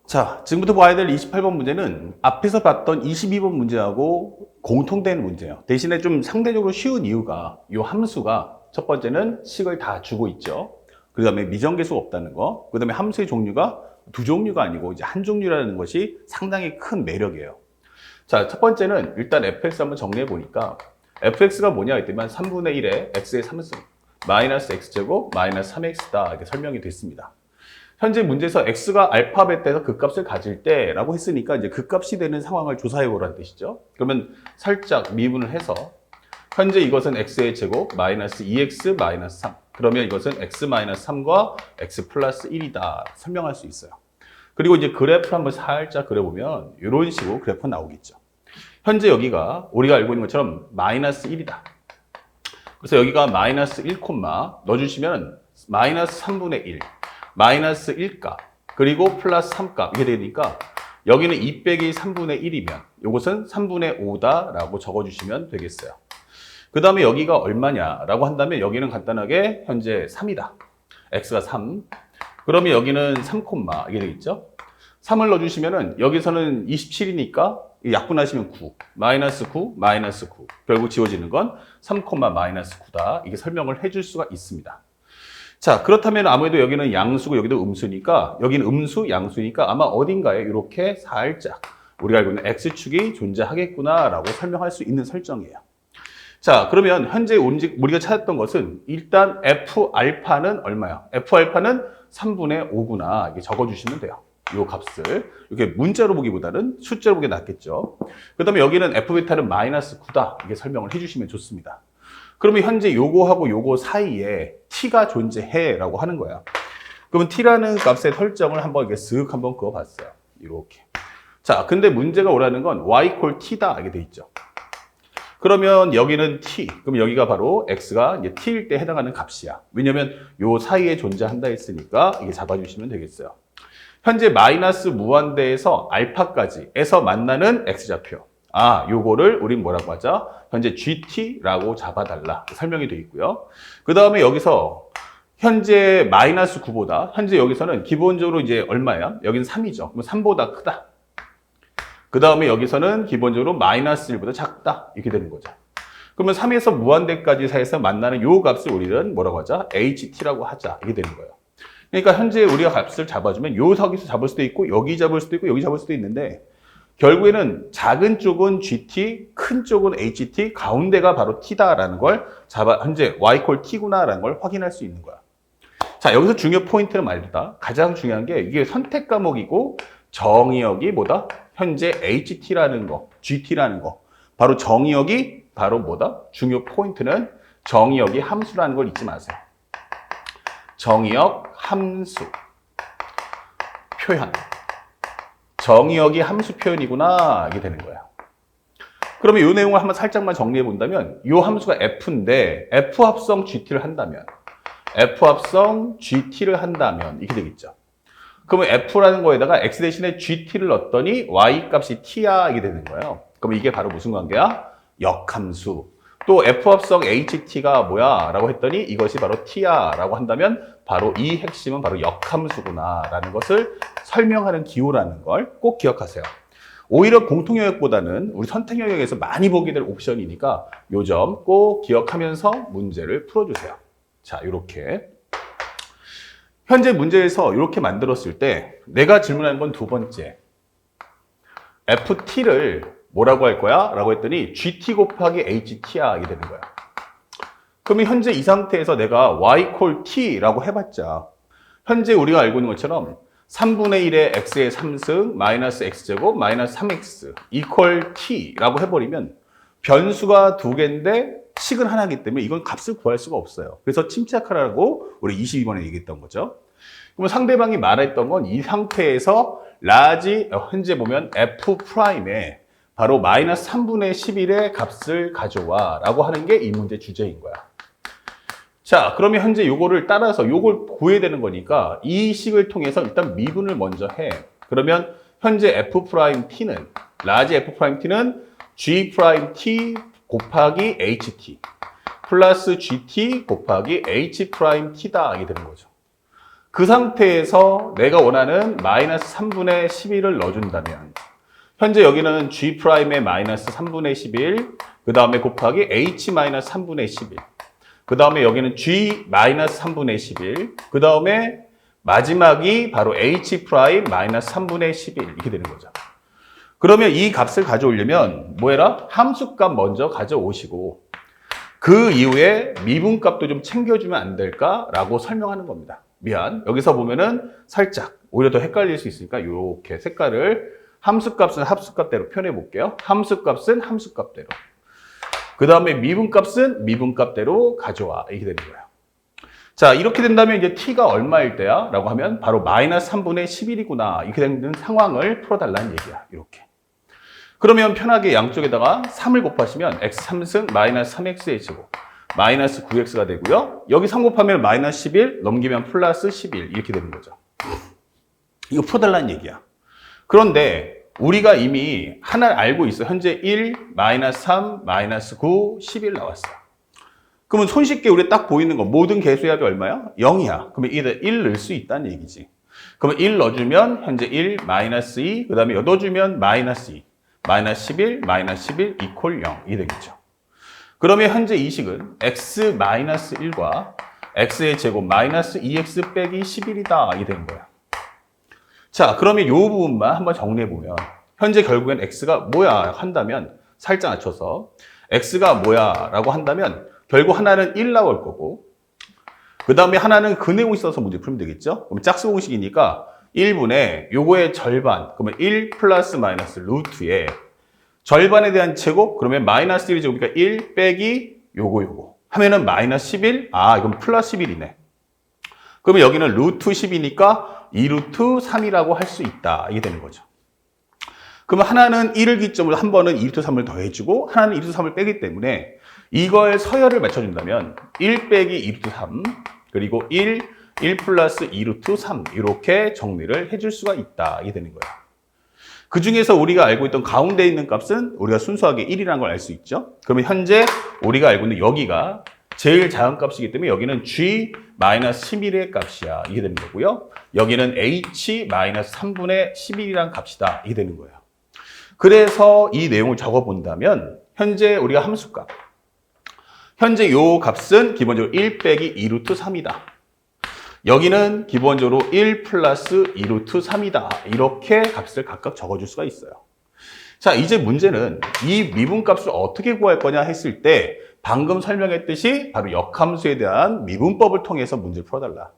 자, 지금부터 봐야 될 28번 문제는 앞에서 봤던 22번 문제하고 공통된 문제예요. 대신에 좀 상대적으로 쉬운 이유가 이 함수가 첫 번째는 식을 다 주고 있죠. 그 다음에 미정계수가 없다는 거. 그 다음에 함수의 종류가 두 종류가 아니고 이제 한 종류라는 것이 상당히 큰 매력이에요. 자, 첫 번째는 일단 fx 한번 정리해 보니까 fx가 뭐냐 했더니 3분의 1의 x의 3승 마이너스 x제곱 마이너스 3x다 이렇게 설명이 됐습니다. 현재 문제에서 x가 알파 베타에서 극값을 가질 때라고 했으니까 이제 극값이 되는 상황을 조사해 보라는 뜻이죠. 그러면 살짝 미분을 해서 현재 이것은 x의 제곱 마이너스 2x 마이너스 3. 그러면 이것은 x 마이너스 3과 x 플러스 1이다 설명할 수 있어요. 그리고 이제 그래프를 한번 살짝 그려보면 이런 식으로 그래프가 나오겠죠. 현재 여기가 우리가 알고 있는 것처럼 마이너스 1이다. 그래서 여기가 마이너스 1, 넣어주시면 마이너스 3분의 1. 마이너스 1값, 그리고 플러스 3값, 이게 되니까 여기는 2 빼기 3분의 1이면 이것은 3분의 5다라고 적어주시면 되겠어요. 그 다음에 여기가 얼마냐라고 한다면 여기는 간단하게 현재 3이다. x가 3. 그러면 여기는 3, 이게 되겠죠? 3을 넣어주시면은 여기서는 27이니까 약분하시면 9. 마이너스 9, 마이너스 9. 결국 지워지는 건 3, 마이너스 9다. 이게 설명을 해줄 수가 있습니다. 자, 그렇다면 아무래도 여기는 양수고 여기도 음수니까 여기는 음수, 양수니까 아마 어딘가에 이렇게 살짝 우리가 알고 있는 x축이 존재하겠구나라고 설명할 수 있는 설정이에요. 자, 그러면 현재 우리가 찾았던 것은 일단 f알파는 얼마야? f알파는 3분의 5구나. 이렇게 적어주시면 돼요. 이 값을. 이렇게 문자로 보기보다는 숫자로 보기 낫겠죠. 그 다음에 여기는 f베타는 마이너스 9다. 이게 설명을 해주시면 좋습니다. 그러면 현재 요거하고 요거 사이에 t가 존재해 라고 하는 거야. 그러면 t라는 값의 설정을 한번 이렇게 쓱 한번 그어봤어요. 이렇게. 자, 근데 문제가 오라는 건 y equal t다. 이게 돼 있죠. 그러면 여기는 t. 그럼 여기가 바로 x가 이제 t일 때 해당하는 값이야. 왜냐면 요 사이에 존재한다 했으니까 이게 잡아주시면 되겠어요. 현재 마이너스 무한대에서 알파까지에서 만나는 x좌표. 아, 요거를 우린 뭐라고 하자? 현재 GT라고 잡아달라. 설명이 되어 있고요. 그 다음에 여기서 현재 마이너스 9보다 현재 여기서는 기본적으로 이제 얼마야? 여기는 3이죠. 그럼 3보다 크다. 그 다음에 여기서는 기본적으로 마이너스 1보다 작다. 이렇게 되는 거죠. 그러면 3에서 무한대까지 사이에서 만나는 요 값을 우리는 뭐라고 하자? HT라고 하자. 이게 되는 거예요. 그러니까 현재 우리가 값을 잡아주면 요 서기서 잡을 수도 있고 여기 잡을 수도 있고 여기 잡을 수도 있는데 결국에는 작은 쪽은 GT, 큰 쪽은 HT, 가운데가 바로 T다라는 걸 현재 Y equal T구나라는 걸 확인할 수 있는 거야. 자, 여기서 중요 포인트는 말이다. 가장 중요한 게 이게 선택 과목이고 정의역이 뭐다? 현재 HT라는 거, GT라는 거. 바로 정의역이 바로 뭐다? 중요 포인트는 정의역이 함수라는 걸 잊지 마세요. 정의역 함수 표현. 정의역이 함수 표현이구나 이게 되는 거야. 그러면 이 내용을 한번 살짝만 정리해 본다면 이 함수가 f인데 f 합성 gt를 한다면 이렇게 되겠죠. 그러면 f라는 거에다가 x 대신에 gt를 넣었더니 y 값이 t야 이게 되는 거예요. 그럼 이게 바로 무슨 관계야? 역함수. 또 f 합성 ht가 뭐야? 라고 했더니 이것이 바로 t야 라고 한다면 바로 이 핵심은 바로 역함수구나 라는 것을 설명하는 기호라는 걸 꼭 기억하세요. 오히려 공통영역보다는 우리 선택영역에서 많이 보게 될 옵션이니까 요 점 꼭 기억하면서 문제를 풀어주세요. 자, 이렇게 현재 문제에서 이렇게 만들었을 때 내가 질문한 건 두 번째 ft를 뭐라고 할 거야? 라고 했더니 gt 곱하기 ht야 이게 되는 거야. 그러면 현재 이 상태에서 내가 y equal t라고 해봤자 현재 우리가 알고 있는 것처럼 3분의 1의 x의 3승 마이너스 x제곱 마이너스 3x equal t라고 해버리면 변수가 두 개인데 식은 하나이기 때문에 이건 값을 구할 수가 없어요. 그래서 침착하라고 우리 22번에 얘기했던 거죠. 그러면 상대방이 말했던 건 이 상태에서 라지 현재 보면 f'에 바로 마이너스 3분의 11의 값을 가져와 라고 하는 게 이 문제 주제인 거야. 자, 그러면 현재 요거를 따라서 요걸 구해야 되는 거니까 이 식을 통해서 일단 미분을 먼저 해. 그러면 현재 f't는 라지 f't는 g't 곱하기 ht 플러스 gt 곱하기 h't다 이게 되는 거죠. 그 상태에서 내가 원하는 마이너스 3분의 11을 넣어준다면 현재 여기는 G'의 마이너스 3분의 11, 그 다음에 곱하기 H 마이너스 3분의 11, 그 다음에 여기는 G 마이너스 3분의 11, 그 다음에 마지막이 바로 H 프라임 마이너스 3분의 11 이렇게 되는 거죠. 그러면 이 값을 가져오려면 뭐 해라? 함수값 먼저 가져오시고 그 이후에 미분값도 좀 챙겨주면 안 될까라고 설명하는 겁니다. 미안. 여기서 보면은 살짝 오히려 더 헷갈릴 수 있으니까 이렇게 색깔을 함수값은 함수값대로 표현해 볼게요. 함수값은 함수값대로. 그 다음에 미분값은 미분값대로 가져와. 이렇게 되는 거예요. 자, 이렇게 된다면 이제 t가 얼마일 때야? 라고 하면 바로 마이너스 3분의 11이구나. 이렇게 되는 상황을 풀어달라는 얘기야. 이렇게. 그러면 편하게 양쪽에다가 3을 곱하시면 x 3승 마이너스 3x의 제곱 마이너스 9x가 되고요. 여기 3 곱하면 마이너스 11 넘기면 플러스 11 이렇게 되는 거죠. 이거 풀어달라는 얘기야. 그런데 우리가 이미 하나를 알고 있어. 현재 1, 마이너스 3, 마이너스 9, 11 나왔어. 그러면 손쉽게 우리 딱 보이는 거 모든 개수의 합이 얼마야? 0이야. 그러면 1 넣을 수 있다는 얘기지. 그러면 1 넣어주면 현재 1, 마이너스 2, 그 다음에 넣어주면 마이너스 2, 마이너스 11, 마이너스 11 이퀄 0 이 되겠죠. 그러면 현재 이 식은 x 마이너스 1과 x의 제곱 마이너스 2x 빼기 11이다. 이 되는 거야. 자, 그러면 이 부분만 한번 정리해보면 현재 결국엔 x가 뭐야 한다면 살짝 낮춰서 x가 뭐야 라고 한다면 결국 하나는 1 나올 거고 그 다음에 하나는 그 내용이 있어서 문제 풀면 되겠죠? 그럼 짝수 공식이니까 1분의 요거의 절반 그러면 1 플러스 마이너스 루트에 절반에 대한 제곱 그러면 마이너스 1이 제곱이니까 1 빼기 요거 하면은 마이너스 11 아 이건 플러스 11이네. 그러면 여기는 루트 10이니까 2루트 3이라고 할 수 있다. 이게 되는 거죠. 그러면 하나는 1을 기점으로 한 번은 2루트 3을 더해주고 하나는 2루트 3을 빼기 때문에 이걸 서열을 맞춰준다면 1 빼기 2루트 3 그리고 1 플러스 2루트 3 이렇게 정리를 해줄 수가 있다. 이게 되는 거예요. 그 중에서 우리가 알고 있던 가운데 있는 값은 우리가 순수하게 1이라는 걸 알 수 있죠. 그러면 현재 우리가 알고 있는 여기가 제일 작은 값이기 때문에 여기는 G-11의 값이야. 이게 되는 거고요. 여기는 H-3분의 11이라는 값이다. 이게 되는 거예요. 그래서 이 내용을 적어본다면 현재 우리가 함수값 현재 요 값은 기본적으로 1 빼기 2루트 3이다. 여기는 기본적으로 1 플러스 2루트 3이다. 이렇게 값을 각각 적어줄 수가 있어요. 자, 이제 문제는 이 미분값을 어떻게 구할 거냐 했을 때 방금 설명했듯이 바로 역함수에 대한 미분법을 통해서 문제를 풀어달라.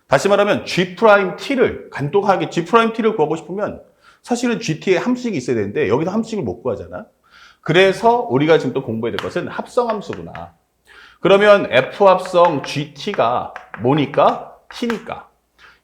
다시 말하면 G'T를 간독하게 G'T를 구하고 싶으면 사실은 GT에 함수식이 있어야 되는데 여기서 함수식을 못 구하잖아. 그래서 우리가 지금 또 공부해야 될 것은 합성함수구나. 그러면 F합성 GT가 뭐니까? T니까.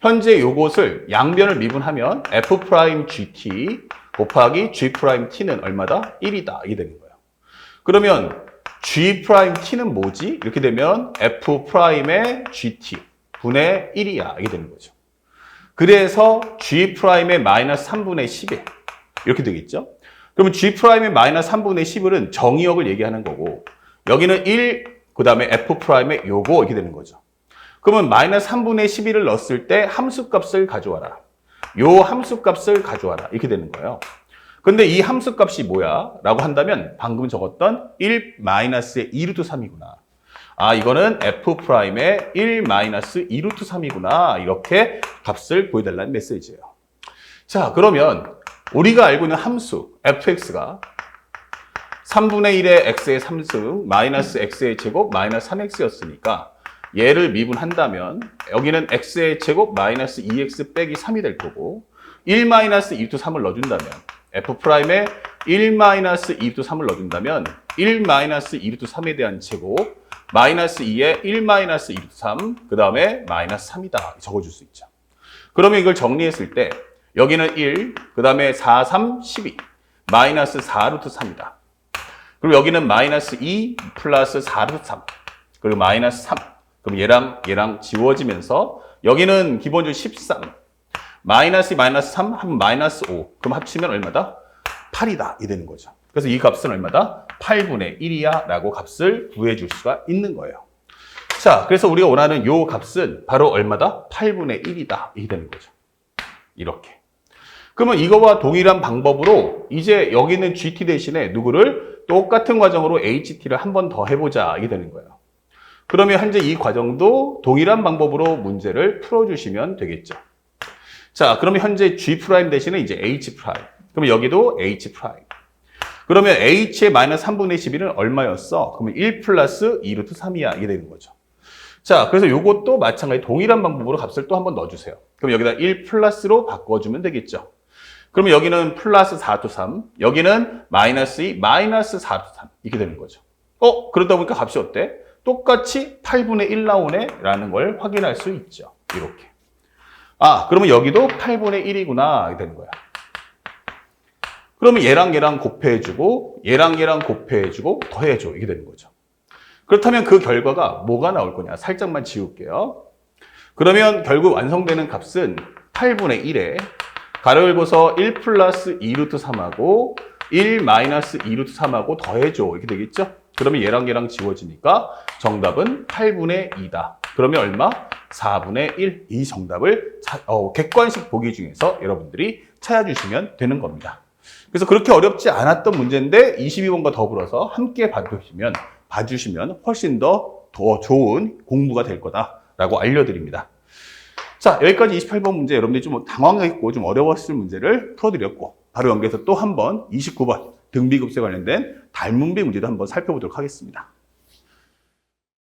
현재 요것을 양변을 미분하면 F'GT 곱하기 G'T는 얼마다? 1이다. 이게 되는 거예요. 그러면 G'T는 뭐지? 이렇게 되면 F'의 GT 분의 1이야. 이게 되는 거죠. 그래서 G'의 마이너스 3분의 11 이렇게 되겠죠? 그러면 G'의 마이너스 3분의 11은 정의역을 얘기하는 거고 여기는 1, 그 다음에 F'의 요거 이렇게 되는 거죠. 그러면 마이너스 3분의 11을 넣었을 때 함수값을 가져와라. 요 함수값을 가져와라. 이렇게 되는 거예요. 근데 이 함수값이 뭐야? 라고 한다면 방금 적었던 1 마이너스의 2루트 3이구나. 아, 이거는 F'의 1 마이너스 2루트 3이구나. 이렇게 값을 보여달라는 메시지예요. 자, 그러면 우리가 알고 있는 함수 fx가 3분의 1의 x의 3승 마이너스 x의 제곱 마이너스 3x였으니까 얘를 미분한다면 여기는 x의 제곱 마이너스 2x 빼기 3이 될 거고 1 마이너스 2루트 3을 넣어준다면 F'의 1 마이너스 2루트 3을 넣어준다면 1 마이너스 2루트 3에 대한 제곱 마이너스 2에 1 마이너스 2루트 3 그 다음에 마이너스 3이다 적어줄 수 있죠. 그러면 이걸 정리했을 때 여기는 1 그 다음에 4, 3, 12 마이너스 4루트 3이다. 그리고 여기는 마이너스 2 플러스 4루트 3 그리고 마이너스 3 그럼 얘랑 지워지면서 여기는 기본적으로 13 마이너스 3 하면 마이너스 5 그럼 합치면 얼마다? 8이다 이 되는 거죠. 그래서 이 값은 얼마다? 8분의 1이야 라고 값을 구해줄 수가 있는 거예요. 자, 그래서 우리가 원하는 요 값은 바로 얼마다? 8분의 1이다. 이게 되는 거죠. 이렇게. 그러면 이거와 동일한 방법으로 이제 여기 있는 GT 대신에 누구를 똑같은 과정으로 HT를 한 번 더 해보자. 이게 되는 거예요. 그러면 현재 이 과정도 동일한 방법으로 문제를 풀어주시면 되겠죠. 자, 그러면 현재 G' 대신에 이제 H'. 그러면 여기도 H'. 그러면 H의 마이너스 3분의 11은 얼마였어? 그러면 1 플러스 2 루트 3이야. 이게 되는 거죠. 자, 그래서 요것도 마찬가지 동일한 방법으로 값을 또 한번 넣어주세요. 그럼 여기다 1 플러스로 바꿔주면 되겠죠. 그러면 여기는 플러스 4 루트 3, 여기는 마이너스 2, 마이너스 4 루트 3 이렇게 되는 거죠. 그러다 보니까 값이 어때? 똑같이 8분의 1 나오네 라는 걸 확인할 수 있죠. 이렇게. 그러면 여기도 8분의 1이구나 이렇게 되는 거야. 그러면 얘랑 얘랑 곱해주고 얘랑 얘랑 곱해주고 더해줘 이게 되는 거죠. 그렇다면 그 결과가 뭐가 나올 거냐? 살짝만 지울게요. 그러면 결국 완성되는 값은 8분의 1에 가로 열고서 1 플러스 2 루트 3하고 1 마이너스 2 루트 3하고 더해줘 이렇게 되겠죠? 그러면 얘랑 얘랑 지워지니까 정답은 8분의 2다. 그러면 얼마? 4분의 1. 이 정답을 객관식 보기 중에서 여러분들이 찾아주시면 되는 겁니다. 그래서 그렇게 어렵지 않았던 문제인데 22번과 더불어서 함께 봐주시면 훨씬 더 좋은 공부가 될 거다라고 알려드립니다. 자, 여기까지 28번 문제 여러분들이 좀 당황했고 좀 어려웠을 문제를 풀어드렸고 바로 연계해서 또 한 번 29번 등비급수에 관련된 닮은비 문제도 한번 살펴보도록 하겠습니다.